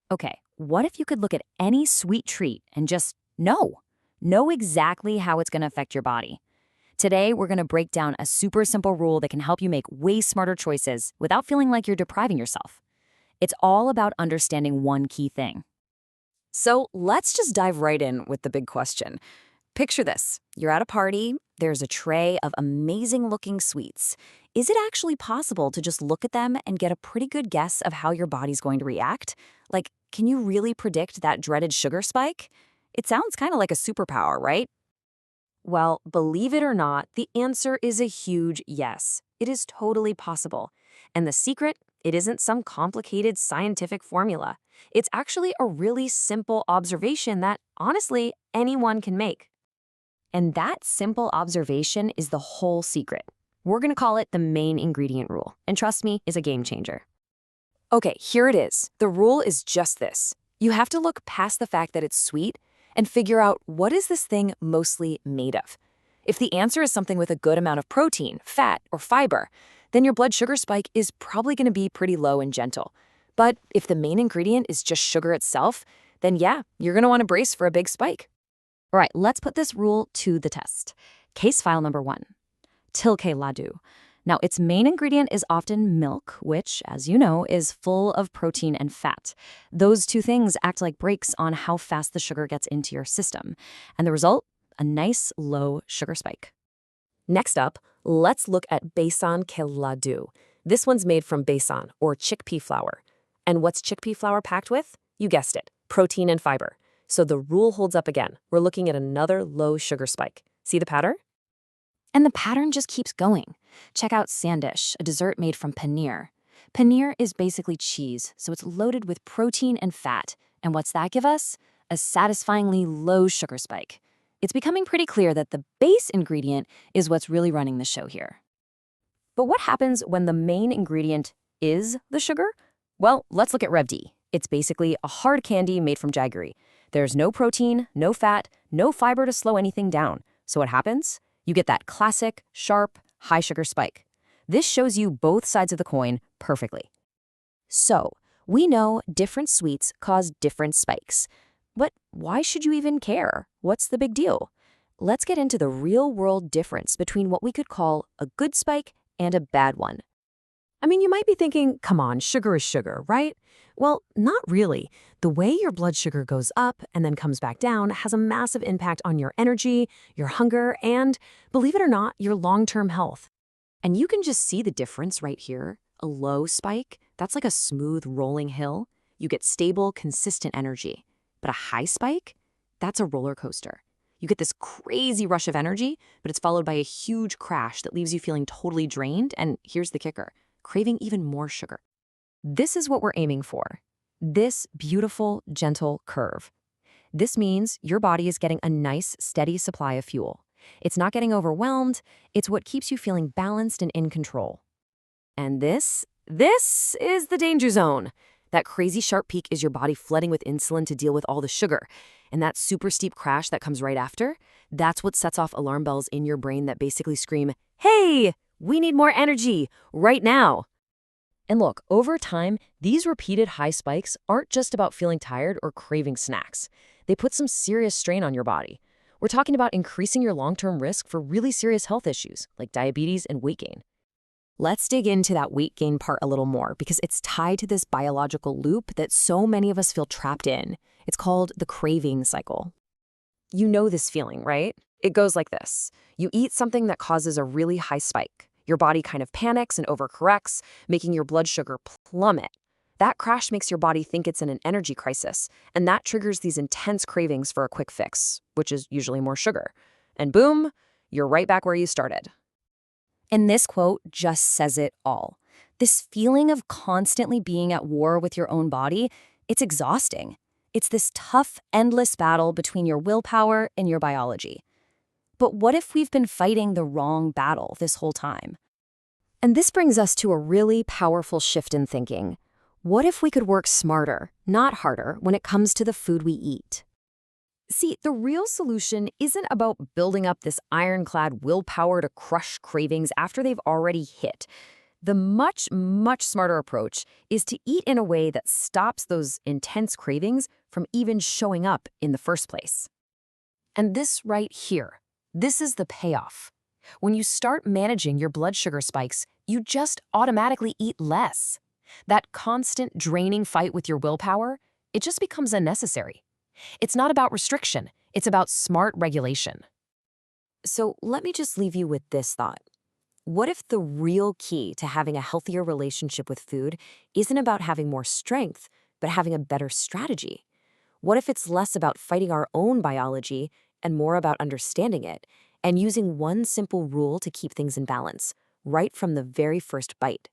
Okay, what if you could look at any sweet treat and just know exactly how it's going to affect your body? Today, we're going to break down a super simple rule that can help you make way smarter choices without feeling like you're depriving yourself. It's all about understanding one key thing. So let's just dive right in with the big question. Picture this. You're at a party, there's a tray of amazing looking sweets. Is it actually possible to just look at them and get a pretty good guess of how your body's going to react? Like, can you really predict that dreaded sugar spike? It sounds kind of like a superpower, right? Well, believe it or not, the answer is a huge yes. It is totally possible. And the secret? It isn't some complicated scientific formula. It's actually a really simple observation that, honestly, anyone can make. And that simple observation is the whole secret. We're going to call it the main ingredient rule. And trust me, it's a game changer. Okay, here it is. The rule is just this. You have to look past the fact that it's sweet and figure out, what is this thing mostly made of? If the answer is something with a good amount of protein, fat, or fiber, then your blood sugar spike is probably going to be pretty low and gentle. But if the main ingredient is just sugar itself, then yeah, you're going to want to brace for a big spike. All right, let's put this rule to the test. Case file number 1, Tilke Ladu. Now, its main ingredient is often milk, which, as you know, is full of protein and fat. Those two things act like brakes on how fast the sugar gets into your system. And the result? A nice low sugar spike. Next up, let's look at Besan ke Ladu. This one's made from besan, or chickpea flour. And what's chickpea flour packed with? You guessed it, protein and fiber. So the rule holds up again. We're looking at another low sugar spike. See the pattern? And the pattern just keeps going. Check out sandish, a dessert made from paneer. Paneer is basically cheese, so it's loaded with protein and fat. And what's that give us? A satisfyingly low sugar spike. It's becoming pretty clear that the base ingredient is what's really running the show here. But what happens when the main ingredient is the sugar? Well, let's look at Rev D. It's basically a hard candy made from jaggery. There's no protein, no fat, no fiber to slow anything down. So what happens? You get that classic, sharp, high sugar spike. This shows you both sides of the coin perfectly. So, we know different sweets cause different spikes. But why should you even care? What's the big deal? Let's get into the real-world difference between what we could call a good spike and a bad one. I mean, you might be thinking, come on, sugar is sugar, right? Well, not really. The way your blood sugar goes up and then comes back down has a massive impact on your energy, your hunger, and, believe it or not, your long-term health. And you can just see the difference right here. A low spike, that's like a smooth rolling hill. You get stable, consistent energy. But a high spike, that's a roller coaster. You get this crazy rush of energy, but it's followed by a huge crash that leaves you feeling totally drained, and here's the kicker, craving even more sugar. This is what we're aiming for. This beautiful, gentle curve. This means your body is getting a nice, steady supply of fuel. It's not getting overwhelmed. It's what keeps you feeling balanced and in control. And this is the danger zone. That crazy sharp peak is your body flooding with insulin to deal with all the sugar. And that super steep crash that comes right after, that's what sets off alarm bells in your brain that basically scream, "Hey, we need more energy right now." And look, over time, these repeated high spikes aren't just about feeling tired or craving snacks. They put some serious strain on your body. We're talking about increasing your long-term risk for really serious health issues like diabetes and weight gain. Let's dig into that weight gain part a little more because it's tied to this biological loop that so many of us feel trapped in. It's called the craving cycle. You know this feeling, right? It goes like this. You eat something that causes a really high spike. Your body kind of panics and overcorrects, making your blood sugar plummet. That crash makes your body think it's in an energy crisis, and that triggers these intense cravings for a quick fix, which is usually more sugar. And boom, you're right back where you started. And this quote just says it all. This feeling of constantly being at war with your own body, it's exhausting. It's this tough, endless battle between your willpower and your biology. But what if we've been fighting the wrong battle this whole time? And this brings us to a really powerful shift in thinking. What if we could work smarter, not harder, when it comes to the food we eat? See, the real solution isn't about building up this ironclad willpower to crush cravings after they've already hit. The much smarter approach is to eat in a way that stops those intense cravings from even showing up in the first place. And this right here, this is the payoff. When you start managing your blood sugar spikes, you just automatically eat less. That constant draining fight with your willpower, it just becomes unnecessary. It's not about restriction, it's about smart regulation. So let me just leave you with this thought. What if the real key to having a healthier relationship with food isn't about having more strength, but having a better strategy? What if it's less about fighting our own biology and more about understanding it and using one simple rule to keep things in balance, right from the very first bite?